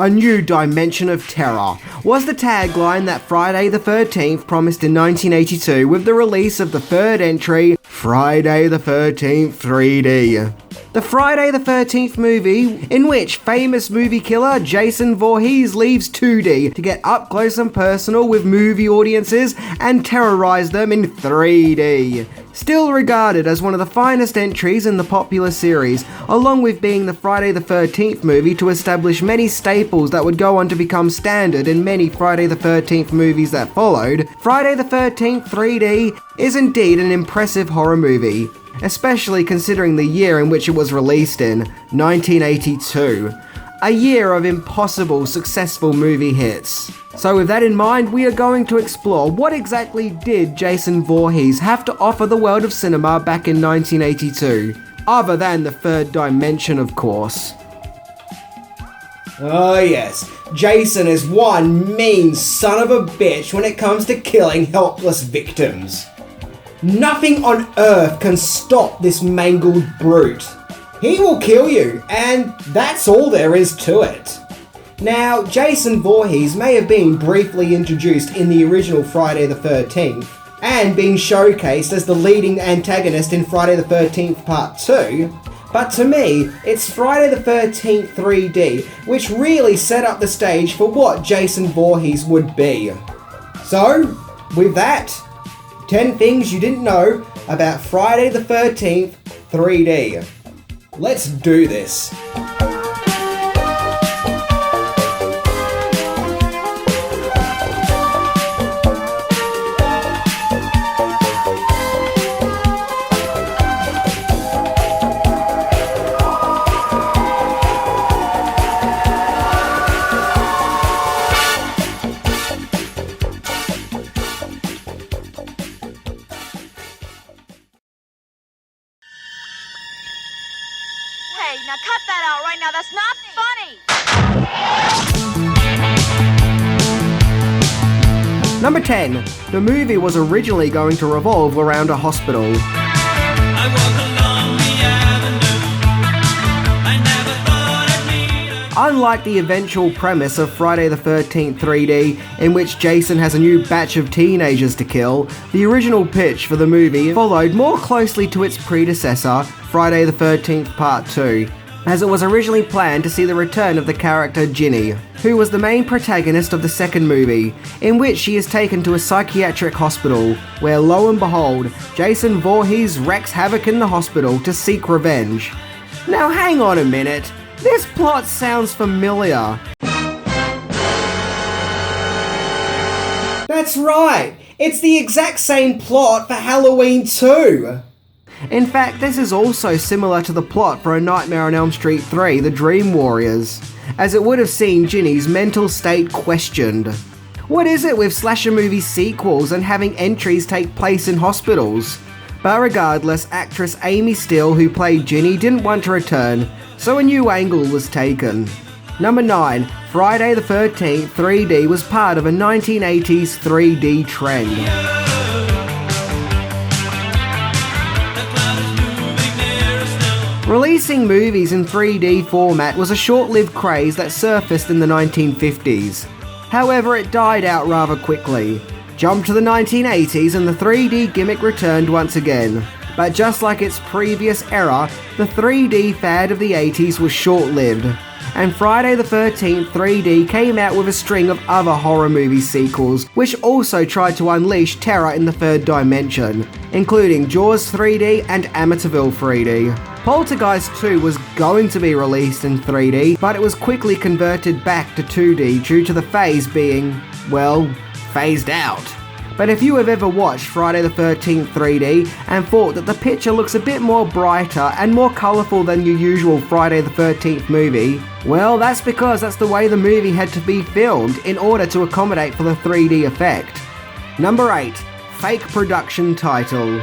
A new dimension of terror was the tagline that Friday the 13th promised in 1982 with the release of the third entry, Friday the 13th 3D. The Friday the 13th movie, in which famous movie killer Jason Voorhees leaves 2D to get up close and personal with movie audiences and terrorize them in 3D. Still regarded as one of the finest entries in the popular series, along with being the Friday the 13th movie to establish many staples that would go on to become standard in many Friday the 13th movies that followed, Friday the 13th 3D is indeed an impressive horror movie, especially considering the year in which it was released in, 1982. A year of impossible successful movie hits. So with that in mind, we are going to explore what exactly did Jason Voorhees have to offer the world of cinema back in 1982, other than the third dimension, of course. Oh yes, Jason is one mean son of a bitch when it comes to killing helpless victims. Nothing on earth can stop this mangled brute. He will kill you, and that's all there is to it. Now, Jason Voorhees may have been briefly introduced in the original Friday the 13th, and been showcased as the leading antagonist in Friday the 13th Part 2, but to me, it's Friday the 13th 3D, which really set up the stage for what Jason Voorhees would be. So, with that, 10 things you didn't know about Friday the 13th 3D. Let's do this. Hey, now cut that out right now. That's not funny. Number 10. The movie was originally going to revolve around a hospital. I walk along the avenue. I never thought I'd meet a... Unlike the eventual premise of Friday the 13th 3D, in which Jason has a new batch of teenagers to kill, the original pitch for the movie followed more closely to its predecessor, Friday the 13th Part 2, as it was originally planned to see the return of the character Ginny, who was the main protagonist of the second movie, in which she is taken to a psychiatric hospital, where lo and behold, Jason Voorhees wreaks havoc in the hospital to seek revenge. Now hang on a minute, this plot sounds familiar. That's right, it's the exact same plot for Halloween 2! In fact, this is also similar to the plot for A Nightmare on Elm Street 3, The Dream Warriors, as it would have seen Ginny's mental state questioned. What is it with slasher movie sequels and having entries take place in hospitals? But regardless, actress Amy Steele, who played Ginny, didn't want to return, so a new angle was taken. Number 9. Friday the 13th 3D was part of a 1980s 3D trend. Releasing movies in 3D format was a short-lived craze that surfaced in the 1950s. However, it died out rather quickly. Jump to the 1980s and the 3D gimmick returned once again. But just like its previous era, the 3D fad of the 80s was short-lived, and Friday the 13th 3D came out with a string of other horror movie sequels, which also tried to unleash terror in the third dimension, including Jaws 3D and Amityville 3D. Poltergeist 2 was going to be released in 3D, but it was quickly converted back to 2D due to the phase being, well, phased out. But if you have ever watched Friday the 13th 3D and thought that the picture looks a bit more brighter and more colourful than your usual Friday the 13th movie, well, that's because that's the way the movie had to be filmed in order to accommodate for the 3D effect. Number 8. Fake production title.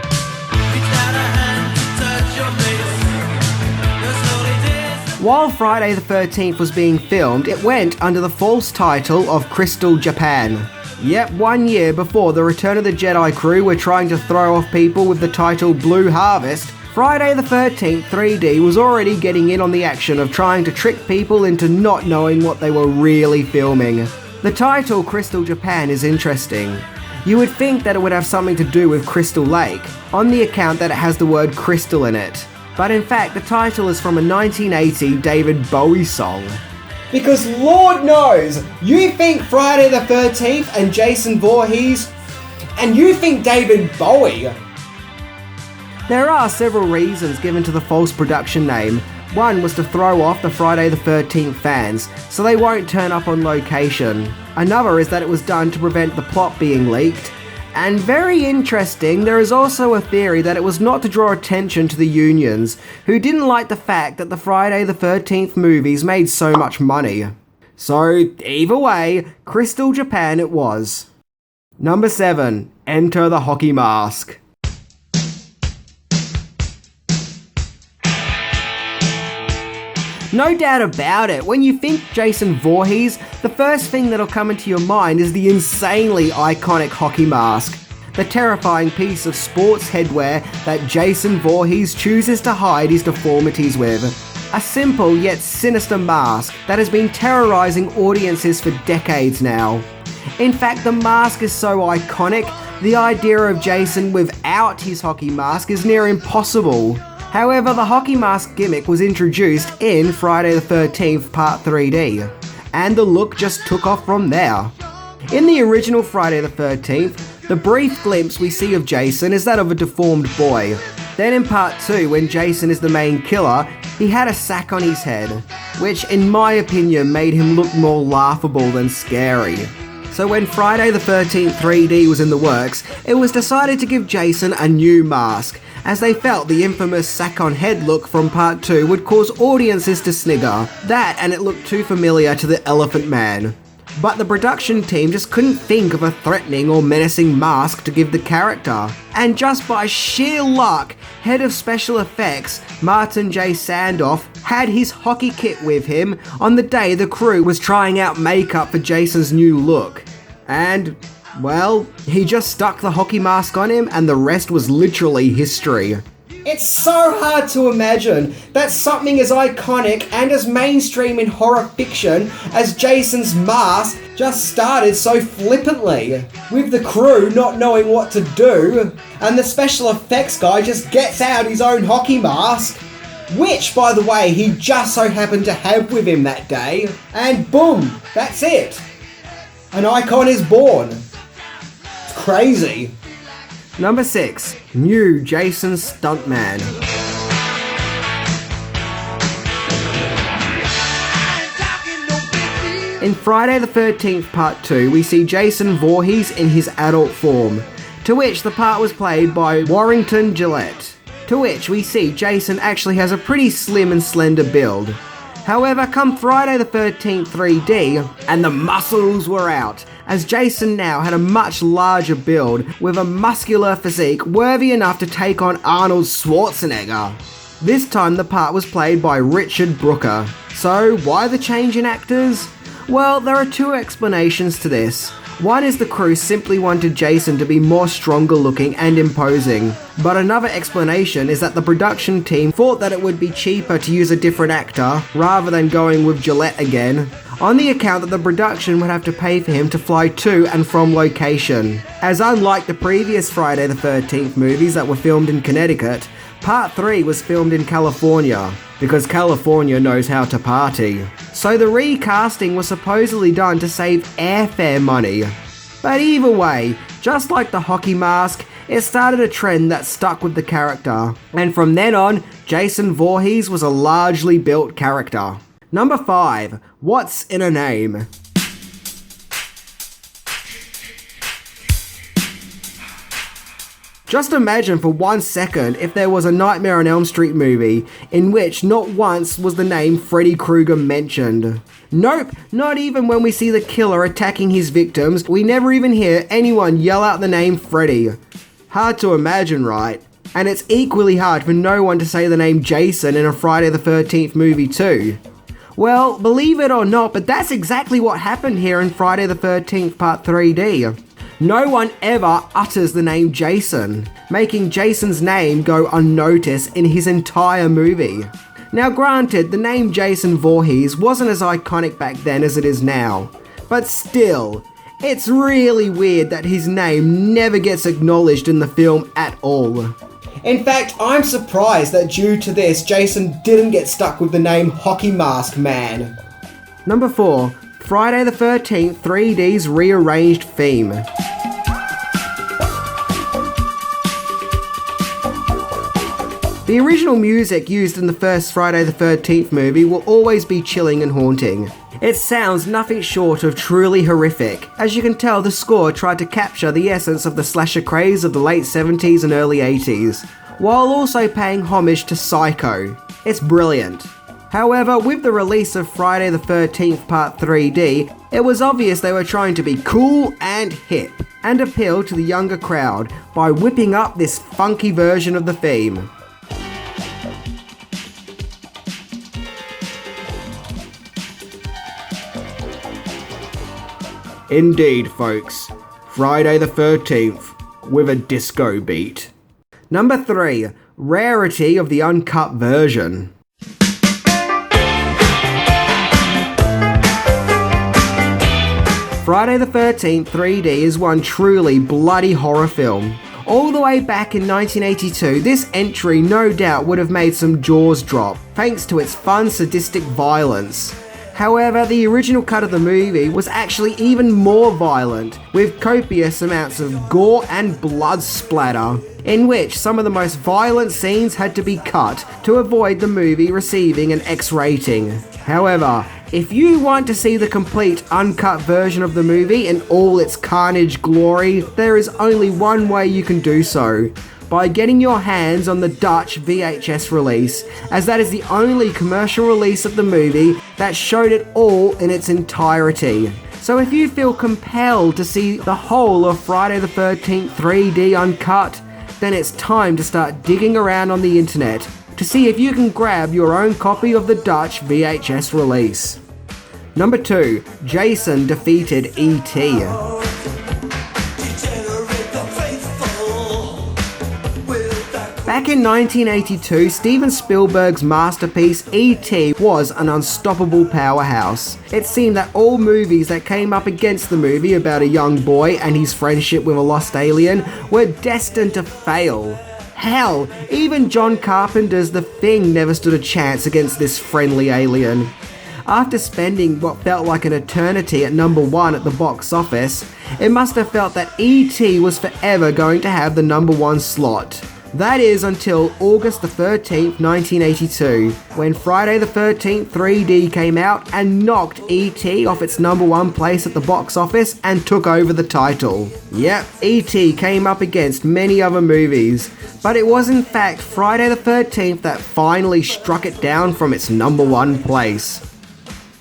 While Friday the 13th was being filmed, it went under the false title of Crystal Japan. Yep, 1 year before the Return of the Jedi crew were trying to throw off people with the title Blue Harvest, Friday the 13th 3D was already getting in on the action of trying to trick people into not knowing what they were really filming. The title Crystal Japan is interesting. You would think that it would have something to do with Crystal Lake, on the account that it has the word crystal in it. But in fact, the title is from a 1980 David Bowie song. Because Lord knows, you think Friday the 13th and Jason Voorhees, and you think David Bowie. There are several reasons given to the false production name. One was to throw off the Friday the 13th fans, so they won't turn up on location. Another is that it was done to prevent the plot being leaked. And very interesting, there is also a theory that it was not to draw attention to the unions, who didn't like the fact that the Friday the 13th movies made so much money. So, either way, Crystal Japan it was. Number 7. Enter the Hockey Mask. No doubt about it, when you think Jason Voorhees, the first thing that'll come into your mind is the insanely iconic hockey mask. The terrifying piece of sports headwear that Jason Voorhees chooses to hide his deformities with. A simple yet sinister mask that has been terrorizing audiences for decades now. In fact, the mask is so iconic, the idea of Jason without his hockey mask is near impossible. However, the hockey mask gimmick was introduced in Friday the 13th Part 3D, and the look just took off from there. In the original Friday the 13th, the brief glimpse we see of Jason is that of a deformed boy. Then in Part 2, when Jason is the main killer, he had a sack on his head, which in my opinion made him look more laughable than scary. So when Friday the 13th 3D was in the works, it was decided to give Jason a new mask, as they felt the infamous sack-on-head look from Part 2 would cause audiences to snigger. That and it looked too familiar to the Elephant Man. But the production team just couldn't think of a threatening or menacing mask to give the character. And just by sheer luck, head of special effects, Martin J. Sandoff, had his hockey kit with him on the day the crew was trying out makeup for Jason's new look. And, well, he just stuck the hockey mask on him and the rest was literally history. It's so hard to imagine that something as iconic and as mainstream in horror fiction as Jason's mask just started so flippantly, with the crew not knowing what to do, and the special effects guy just gets out his own hockey mask, which, by the way, he just so happened to have with him that day, and boom, that's it. An icon is born. It's crazy. Number 6. New Jason Stuntman. In Friday the 13th Part 2, we see Jason Voorhees in his adult form, to which the part was played by Warrington Gillette, to which we see Jason actually has a pretty slim and slender build. However, come Friday the 13th 3D, and the muscles were out, as Jason now had a much larger build with a muscular physique worthy enough to take on Arnold Schwarzenegger. This time the part was played by Richard Brooker. So why the change in actors? Well, there are two explanations to this. One is the crew simply wanted Jason to be more stronger looking and imposing, but another explanation is that the production team thought that it would be cheaper to use a different actor rather than going with Gillette again, on the account that the production would have to pay for him to fly to and from location. As unlike the previous Friday the 13th movies that were filmed in Connecticut, Part 3 was filmed in California, because California knows how to party. So the recasting was supposedly done to save airfare money. But either way, just like the hockey mask, it started a trend that stuck with the character. And from then on, Jason Voorhees was a largely built character. Number 5. What's in a Name? Just imagine for 1 second if there was a Nightmare on Elm Street movie in which not once was the name Freddy Krueger mentioned. Nope, not even when we see the killer attacking his victims, we never even hear anyone yell out the name Freddy. Hard to imagine, right? And it's equally hard for no one to say the name Jason in a Friday the 13th movie too. Well, believe it or not, but that's exactly what happened here in Friday the 13th Part 3D. No one ever utters the name Jason, making Jason's name go unnoticed in his entire movie. Now granted, the name Jason Voorhees wasn't as iconic back then as it is now, but still, it's really weird that his name never gets acknowledged in the film at all. In fact, I'm surprised that due to this, Jason didn't get stuck with the name Hockey Mask Man. Number 4. Friday the 13th 3D's rearranged theme. The original music used in the first Friday the 13th movie will always be chilling and haunting. It sounds nothing short of truly horrific. As you can tell, the score tried to capture the essence of the slasher craze of the late 70s and early 80s, while also paying homage to Psycho. It's brilliant. However, with the release of Friday the 13th Part 3D, it was obvious they were trying to be cool and hip, and appeal to the younger crowd by whipping up this funky version of the theme. Indeed, folks. Friday the 13th, with a disco beat. Number 3. Rarity of the uncut version. Friday the 13th 3D is one truly bloody horror film. All the way back in 1982, this entry no doubt would have made some jaws drop, thanks to its fun sadistic violence. However, the original cut of the movie was actually even more violent, with copious amounts of gore and blood splatter, in which some of the most violent scenes had to be cut to avoid the movie receiving an X rating. However, if you want to see the complete uncut version of the movie in all its carnage glory, there is only one way you can do so: by getting your hands on the Dutch VHS release, as that is the only commercial release of the movie that showed it all in its entirety. So if you feel compelled to see the whole of Friday the 13th 3D uncut, then it's time to start digging around on the internet to see if you can grab your own copy of the Dutch VHS release. Number 2. Jason defeated E.T. Back in 1982, Steven Spielberg's masterpiece E.T. was an unstoppable powerhouse. It seemed that all movies that came up against the movie about a young boy and his friendship with a lost alien were destined to fail. Hell, even John Carpenter's The Thing never stood a chance against this friendly alien. After spending what felt like an eternity at number 1 at the box office, it must have felt that E.T. was forever going to have the number 1 slot. That is until August the 13th, 1982, when Friday the 13th 3D came out and knocked E.T. off its number 1 place at the box office and took over the title. Yep, E.T. came up against many other movies, but it was in fact Friday the 13th that finally struck it down from its number 1 place.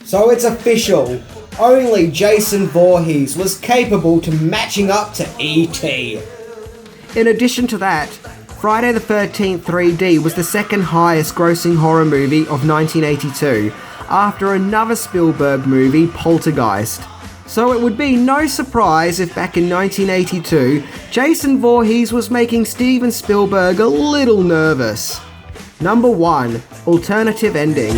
So it's official. Only Jason Voorhees was capable to matching up to E.T. In addition to that, Friday the 13th 3D was the second highest grossing horror movie of 1982, after another Spielberg movie, Poltergeist. So it would be no surprise if back in 1982, Jason Voorhees was making Steven Spielberg a little nervous. Number 1. Alternative ending.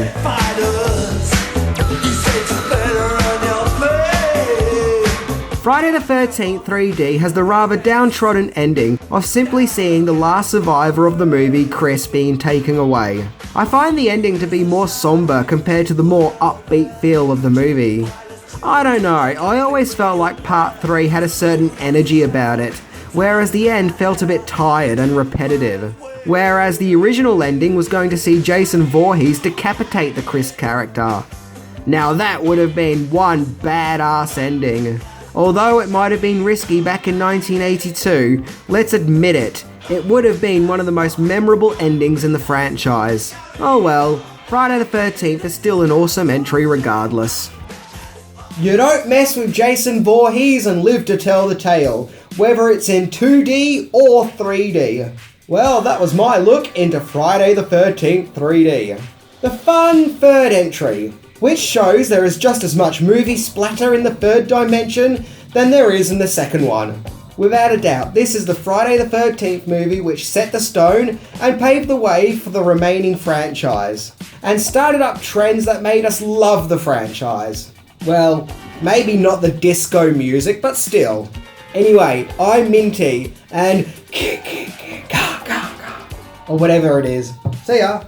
Friday the 13th 3D has the rather downtrodden ending of simply seeing the last survivor of the movie, Chris, being taken away. I find the ending to be more somber compared to the more upbeat feel of the movie. I don't know, I always felt like Part 3 had a certain energy about it, whereas the end felt a bit tired and repetitive. Whereas the original ending was going to see Jason Voorhees decapitate the Chris character. Now that would have been one badass ending. Although it might have been risky back in 1982, let's admit it, it would have been one of the most memorable endings in the franchise. Oh well, Friday the 13th is still an awesome entry regardless. You don't mess with Jason Voorhees and live to tell the tale, whether it's in 2D or 3D. Well, that was my look into Friday the 13th 3D. The fun third entry. which shows there is just as much movie splatter in the third dimension than there is in the second one. Without a doubt, this is the Friday the 13th movie which set the stone and paved the way for the remaining franchise, and started up trends that made us love the franchise. Well, maybe not the disco music, but still. Anyway, I'm Minty, and or whatever it is. See ya!